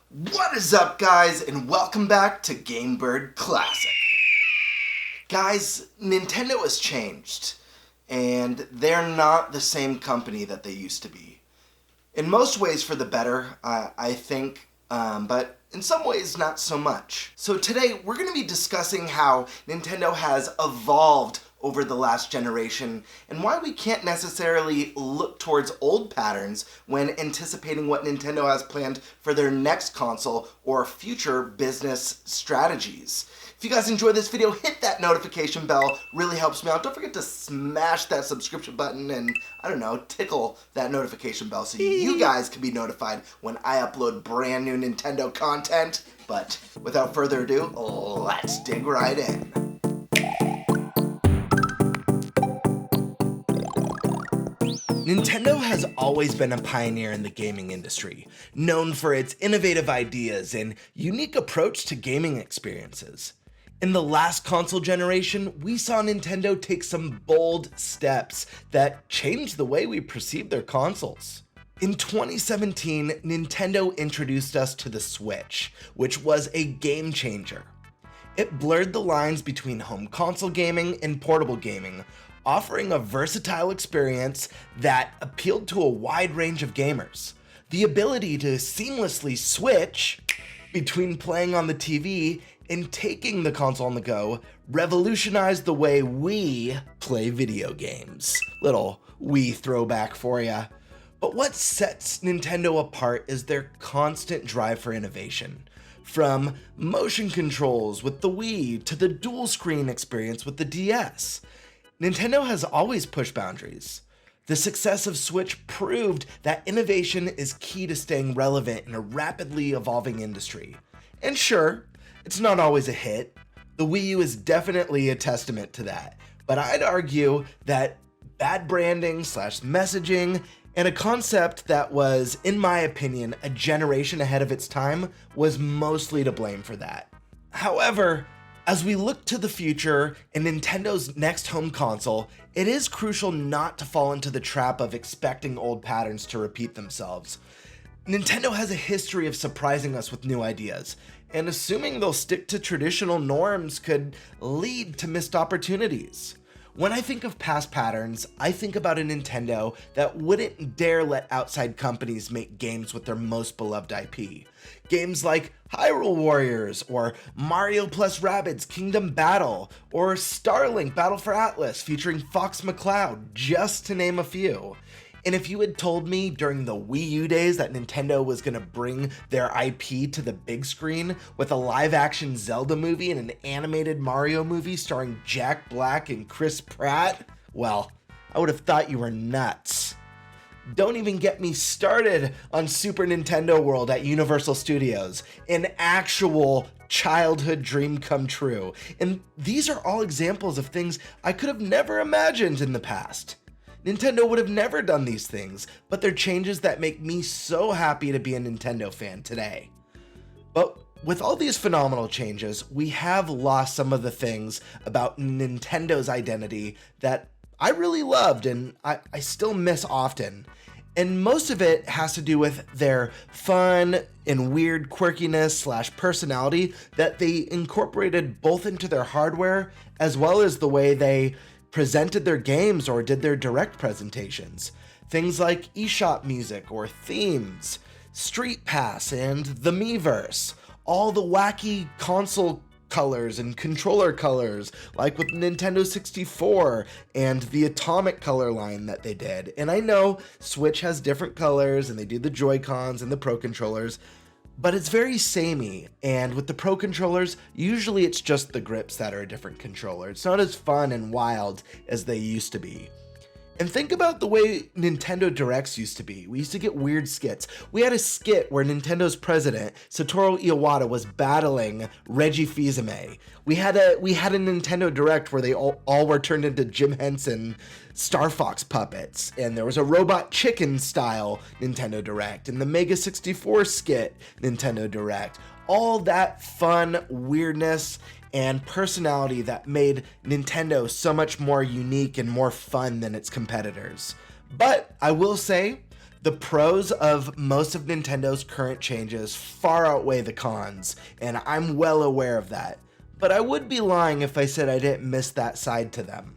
What is up, guys, and welcome back to GameBird Classic. Guys, Nintendo has changed, and they're not the same company that they used to be. In most ways for the better, I think, but in some ways not so much. So today we're going to be discussing how Nintendo has evolved over the last generation, and why we can't necessarily look towards old patterns when anticipating what Nintendo has planned for their next console or future business strategies. If you guys enjoy this video, hit that notification bell, really helps me out. Don't forget to smash that subscription button and, I don't know, tickle that notification bell so you guys can be notified when I upload brand new Nintendo content. But without further ado, let's dig right in. Nintendo has always been a pioneer in the gaming industry, known for its innovative ideas and unique approach to gaming experiences. In the last console generation, we saw Nintendo take some bold steps that changed the way we perceive their consoles. In 2017, Nintendo introduced us to the Switch, which was a game changer. It blurred the lines between home console gaming and portable gaming, offering a versatile experience that appealed to a wide range of gamers. The ability to seamlessly switch between playing on the TV and taking the console on the go revolutionized the way we play video games. Little Wii throwback for ya. But what sets Nintendo apart is their constant drive for innovation. From motion controls with the Wii to the dual screen experience with the DS. Nintendo has always pushed boundaries. The success of Switch proved that innovation is key to staying relevant in a rapidly evolving industry. And sure, it's not always a hit. The Wii U is definitely a testament to that. But I'd argue that bad branding / messaging and a concept that was, in my opinion, a generation ahead of its time was mostly to blame for that. However, as we look to the future and Nintendo's next home console, it is crucial not to fall into the trap of expecting old patterns to repeat themselves. Nintendo has a history of surprising us with new ideas, and assuming they'll stick to traditional norms could lead to missed opportunities. When I think of past patterns, I think about a Nintendo that wouldn't dare let outside companies make games with their most beloved IP. Games like Hyrule Warriors, or Mario plus Rabbids Kingdom Battle, or Starlink Battle for Atlas featuring Fox McCloud, just to name a few. And if you had told me during the Wii U days that Nintendo was going to bring their IP to the big screen with a live-action Zelda movie and an animated Mario movie starring Jack Black and Chris Pratt, well, I would have thought you were nuts. Don't even get me started on Super Nintendo World at Universal Studios, an actual childhood dream come true. And these are all examples of things I could have never imagined in the past. Nintendo would have never done these things, but they're changes that make me so happy to be a Nintendo fan today. But with all these phenomenal changes, we have lost some of the things about Nintendo's identity that I really loved and I still miss often. And most of it has to do with their fun and weird quirkiness / personality that they incorporated both into their hardware as well as the way they presented their games or did their direct presentations. Things like eShop music or themes, Street Pass and the Miiverse, all the wacky console colors and controller colors, like with Nintendo 64 and the Atomic color line that they did. And I know Switch has different colors and they do the Joy-Cons and the Pro controllers, but it's very samey, and with the Pro controllers, usually it's just the grips that are a different controller. It's not as fun and wild as they used to be. And think about the way Nintendo Directs used to be. We used to get weird skits. We had a skit where Nintendo's president, Satoru Iwata, was battling Reggie Fils-Aimé. We had a Nintendo Direct where they all were turned into Jim Henson Star Fox puppets. And there was a Robot Chicken style Nintendo Direct. And the Mega 64 skit Nintendo Direct. All that fun weirdness and personality that made Nintendo so much more unique and more fun than its competitors. But I will say, The pros of most of Nintendo's current changes far outweigh the cons, and I'm well aware of that. But I would be lying if I said I didn't miss that side to them.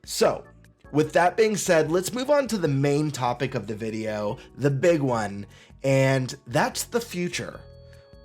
So, with that being said, let's move on to the main topic of the video, the big one, and that's the future.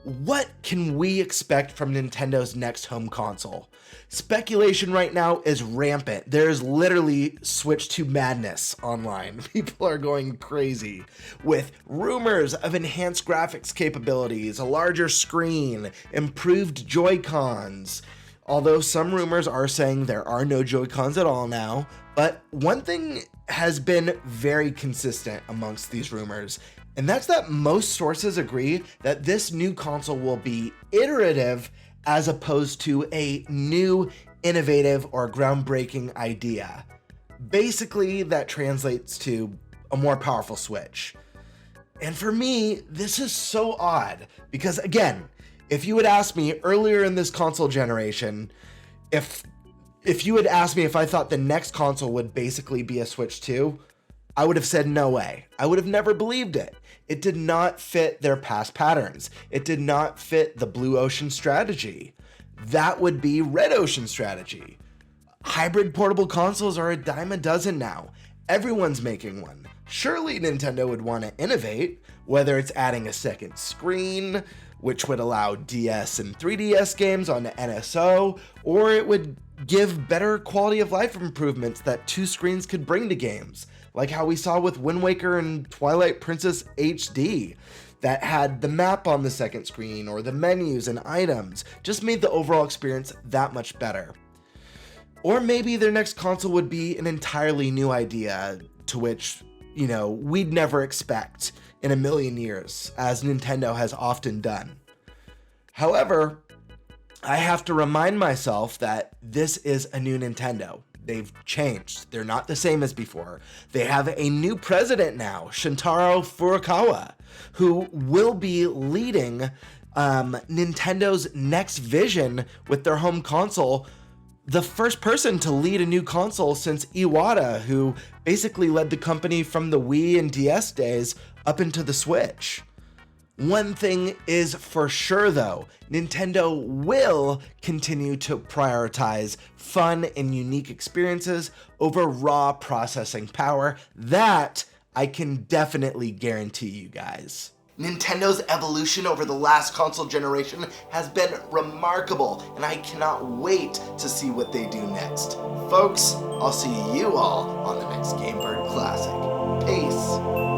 What can we expect from Nintendo's next home console? Speculation right now is rampant. There's literally Switch 2 madness online. People are going crazy with rumors of enhanced graphics capabilities, a larger screen, improved Joy-Cons. Although some rumors are saying there are no Joy-Cons at all now, but one thing has been very consistent amongst these rumors, and that's that most sources agree that this new console will be iterative as opposed to a new, innovative, or groundbreaking idea. Basically, that translates to a more powerful Switch. And for me, this is so odd because, again, if you had asked me earlier in this console generation, if you had asked me if I thought the next console would basically be a Switch 2, I would have said no way. I would have never believed it. It did not fit their past patterns. It did not fit the Blue Ocean strategy. That would be Red Ocean strategy. Hybrid portable consoles are a dime a dozen now. Everyone's making one. Surely Nintendo would want to innovate, whether it's adding a second screen, which would allow DS and 3DS games on the NSO, or it would give better quality of life improvements that two screens could bring to games, like how we saw with Wind Waker and Twilight Princess HD, that had the map on the second screen or the menus and items, just made the overall experience that much better. Or maybe their next console would be an entirely new idea to which, we'd never expect in a million years, as Nintendo has often done. However, I have to remind myself that this is a new Nintendo. They've changed. They're not the same as before. They have a new president now, Shintaro Furukawa, who will be leading Nintendo's next vision with their home console. The first person to lead a new console since Iwata, who basically led the company from the Wii and DS days up into the Switch. One thing is for sure though, Nintendo will continue to prioritize fun and unique experiences over raw processing power. That I can definitely guarantee you guys. Nintendo's evolution over the last console generation has been remarkable, and I cannot wait to see what they do next. Folks, I'll see you all on the next GameBird Classic. Peace.